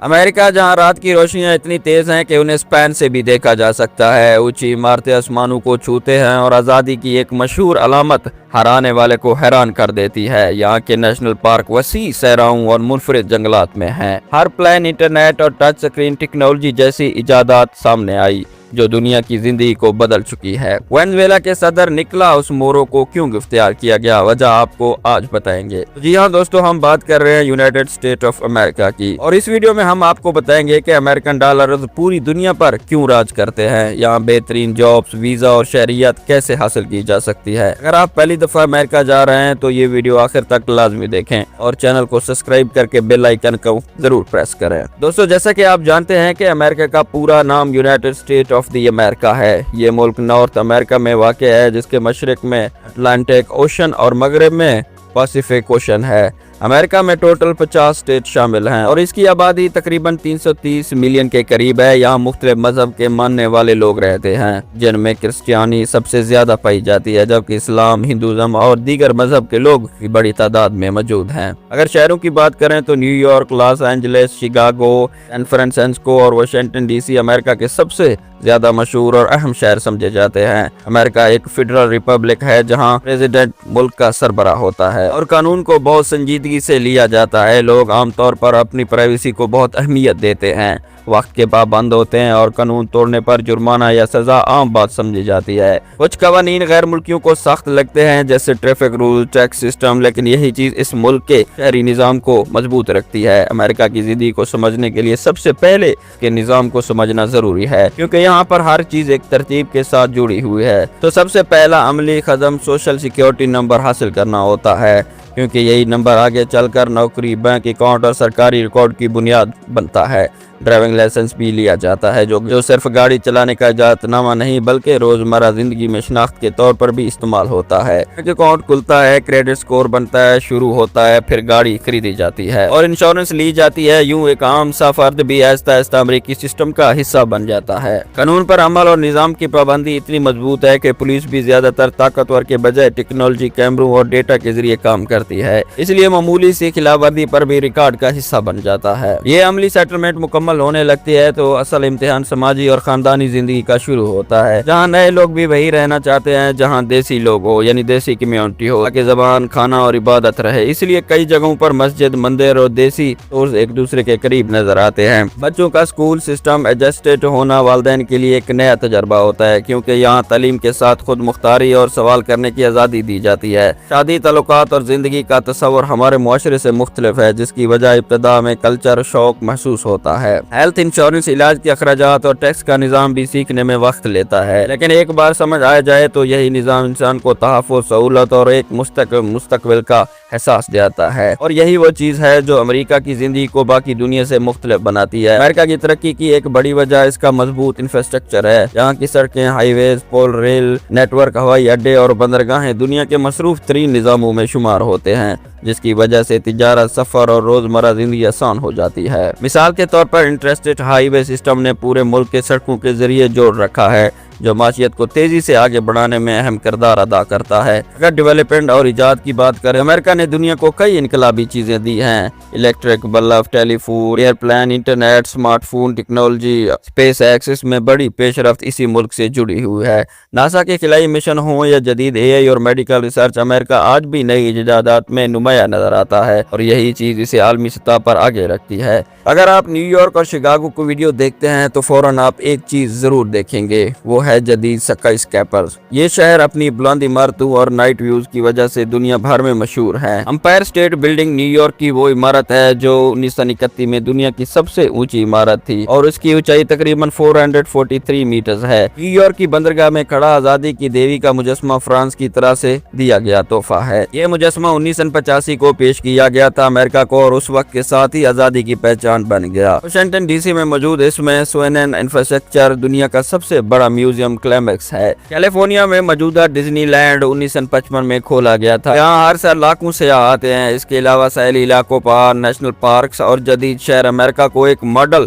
امریکہ جہاں رات کی روشنیاں اتنی تیز ہیں کہ انہیں اسپین سے بھی دیکھا جا سکتا ہے، اونچی عمارتیں آسمانوں کو چھوتے ہیں اور آزادی کی ایک مشہور علامت ہر آنے والے کو حیران کر دیتی ہے۔ یہاں کے نیشنل پارک وسیع صحراؤں اور منفرد جنگلات میں ہیں۔ ہر پلین انٹرنیٹ اور ٹچ سکرین ٹیکنالوجی جیسی ایجادات سامنے آئی جو دنیا کی زندگی کو بدل چکی ہے۔ وینزویلا کے صدر نکولاس مورو کو کیوں گرفتار کیا گیا، وجہ آپ کو آج بتائیں گے۔ جی ہاں دوستو، ہم بات کر رہے ہیں یونائٹڈ اسٹیٹ آف امریکہ کی، اور اس ویڈیو میں ہم آپ کو بتائیں گے کہ امریکن ڈالرز پوری دنیا پر کیوں راج کرتے ہیں، یہاں بہترین جابز، ویزا اور شہریت کیسے حاصل کی جا سکتی ہے۔ اگر آپ پہلی دفعہ امریکہ جا رہے ہیں تو یہ ویڈیو آخر تک لازمی دیکھیں اور چینل کو سبسکرائب کر کے بیل آئیکن کو ضرور پریس کریں۔ دوستو، جیسا کہ آپ جانتے ہیں کہ امریکہ کا پورا نام یونائٹڈ اسٹیٹ آف دی امریکہ ہے۔ یہ ملک نارتھ امریکہ میں واقع ہے جس کے مشرق میں اٹلانٹک اوشن اور مغرب میں پیسفک اوشن ہے۔ امریکہ میں ٹوٹل 50 اسٹیٹ شامل ہیں اور اس کی آبادی تقریباً 330 ملین کے قریب ہے۔ یہاں مختلف مذہب کے ماننے والے لوگ رہتے ہیں جن میں کرسچیانی سب سے زیادہ پائی جاتی ہے، جبکہ اسلام، ہندوازم اور دیگر مذہب کے لوگ بھی بڑی تعداد میں موجود ہیں۔ اگر شہروں کی بات کریں تو New York, Los Angeles, Chicago, San Francisco اور واشنگٹن ڈی سی امریکہ کے سب سے زیادہ مشہور اور اہم شہر سمجھے جاتے ہیں۔ امریکہ ایک فیڈرل ریپبلک ہے جہاں پریزیڈنٹ ملک کا سربراہ ہوتا ہے اور قانون کو بہت سنجیدگی سے لیا جاتا ہے۔ لوگ عام طور پر اپنی پرائیویسی کو بہت اہمیت دیتے ہیں، وقت کے پابند ہوتے ہیں اور قانون توڑنے پر جرمانہ یا سزا عام بات سمجھی جاتی ہے۔ کچھ قوانین غیر ملکیوں کو سخت لگتے ہیں جیسے ٹریفک رول، ٹیکس سسٹم، لیکن یہی چیز اس ملک کے شہری نظام کو مضبوط رکھتی ہے۔ امریکہ کی زندگی کو سمجھنے کے لیے سب سے پہلے کے نظام کو سمجھنا ضروری ہے کیونکہ یہاں پر ہر چیز ایک ترتیب کے ساتھ جڑی ہوئی ہے۔ تو سب سے پہلا عملی قدم سوشل سیکیورٹی نمبر حاصل کرنا ہوتا ہے کیونکہ یہی نمبر آگے چل کر نوکری، بینک اکاؤنٹ اور سرکاری ریکارڈ کی بنیاد بنتا ہے۔ ڈرائیونگ لائسنس بھی لیا جاتا ہے جو صرف گاڑی چلانے کا اجازت نامہ نہیں بلکہ روزمرہ زندگی میں شناخت کے طور پر بھی استعمال ہوتا ہے۔ بینک اکاؤنٹ کھلتا ہے، کریڈٹ سکور بنتا ہے، شروع ہوتا ہے، پھر گاڑی خریدی جاتی ہے اور انشورنس لی جاتی ہے۔ یوں ایک عام سا فرد بھی آہستہ آہستہ امریکی سسٹم کا حصہ بن جاتا ہے۔ قانون پر عمل اور نظام کی پابندی اتنی مضبوط ہے کہ پولیس بھی زیادہ تر طاقتور کے بجائے ٹیکنالوجی، کیمروں اور ڈیٹا کے ذریعے کام کرتی ہے، اس لیے معمولی سی خلاف ورزی پر بھی ریکارڈ کا حصہ بن جاتا ہے۔ یہ عملی سیٹلمنٹ مکمل ہونے لگتی ہے تو اصل امتحان سماجی اور خاندانی زندگی کا شروع ہوتا ہے، جہاں نئے لوگ بھی وہی رہنا چاہتے ہیں جہاں دیسی لوگ ہو، یعنی دیسی کمیونٹی ہو، تاکہ زبان، کھانا اور عبادت رہے۔ اس لیے کئی جگہوں پر مسجد، مندر اور دیسی طرز ایک دوسرے کے قریب نظر آتے ہیں۔ بچوں کا اسکول سسٹم ایڈجسٹڈ ہونا والدین کے لیے ایک نیا تجربہ ہوتا ہے کیونکہ یہاں تعلیم کے ساتھ خود مختاری اور سوال کرنے کی آزادی دی جاتی ہے۔ شادی، تعلقات اور زندگی کا تصور ہمارے معاشرے سے مختلف ہے جس کی وجہ ابتدا میں کلچر شوق محسوس ہوتا ہے۔ ہیلتھ انشورنس، علاج کے اخراجات اور ٹیکس کا نظام بھی سیکھنے میں وقت لیتا ہے، لیکن ایک بار سمجھ آ جائے تو یہی نظام انسان کو تحفظ، سہولت اور ایک مستقبل کا احساس دیتا ہے، اور یہی وہ چیز ہے جو امریکہ کی زندگی کو باقی دنیا سے مختلف بناتی ہے۔ امریکہ کی ترقی کی ایک بڑی وجہ اس کا مضبوط انفراسٹرکچر ہے۔ یہاں کی سڑکیں، ہائی ویز، پول، ریل نیٹ ورک، ہوائی اڈے اور بندرگاہیں دنیا کے مصروف ترین نظاموں میں شمار ہوتے ہیں، جس کی وجہ سے تجارت، سفر اور روزمرہ زندگی آسان ہو جاتی ہے۔ مثال کے طور پر انٹرسٹیٹ ہائی وے سسٹم نے پورے ملک کے سڑکوں کے ذریعے جوڑ رکھا ہے جو معیشت کو تیزی سے آگے بڑھانے میں اہم کردار ادا کرتا ہے۔ اگر ڈیولپمنٹ اور ایجاد کی بات کریں، امریکہ نے دنیا کو کئی انقلابی چیزیں دی ہیں۔ Electric bulb, telephone, airplane, internet, smart phone technology, space access میں بڑی پیش رفت اسی ملک سے جڑی ہوئی ہے۔ ناسا کے خلائی مشن ہوں یا جدید اے آئی اور میڈیکل ریسرچ، امریکہ آج بھی نئی ایجادات میں نمایاں نظر آتا ہے اور یہی چیز اسے عالمی سطح پر آگے رکھتی ہے۔ اگر آپ نیو یارک اور شکاگو کو ویڈیو دیکھتے ہیں تو فوراً آپ ایک چیز ضرور دیکھیں گے، وہ ہے جدید سکائی اسکیپرز۔ یہ شہر اپنی بلند عمارتوں اور نائٹ ویوز کی وجہ سے دنیا بھر میں مشہور ہے۔ Empire State Building New York کی وہ عمارت ہے جو 1931 میں دنیا کی سب سے اونچی عمارت تھی اور اس کی اونچائی تقریباً 443 میٹرز ہے۔ نیو یارک کی بندرگاہ میں کھڑا آزادی کی دیوی کا مجسمہ فرانس کی طرح سے دیا گیا تحفہ ہے۔ یہ مجسمہ 1985 کو پیش کیا گیا تھا امریکہ کو اور اس وقت کے ساتھ ہی آزادی کی پہچان بن گیا۔ واشنگٹن ڈی سی میں موجود اس میں سوینن انفراسٹرکچر دنیا کا سب سے بڑا میوزیم کلیمیکس ہے۔ کیلیفورنیا میں موجودہ ڈزنی لینڈ 1955 میں کھولا گیا تھا۔ یہاں ہر سال لاکھوں سیاح آتے ہیں۔ اس کے علاوہ ساحلی علاقوں، پہاڑ، نیشنل پارکس اور جدید شہر امریکہ کو ایک ماڈل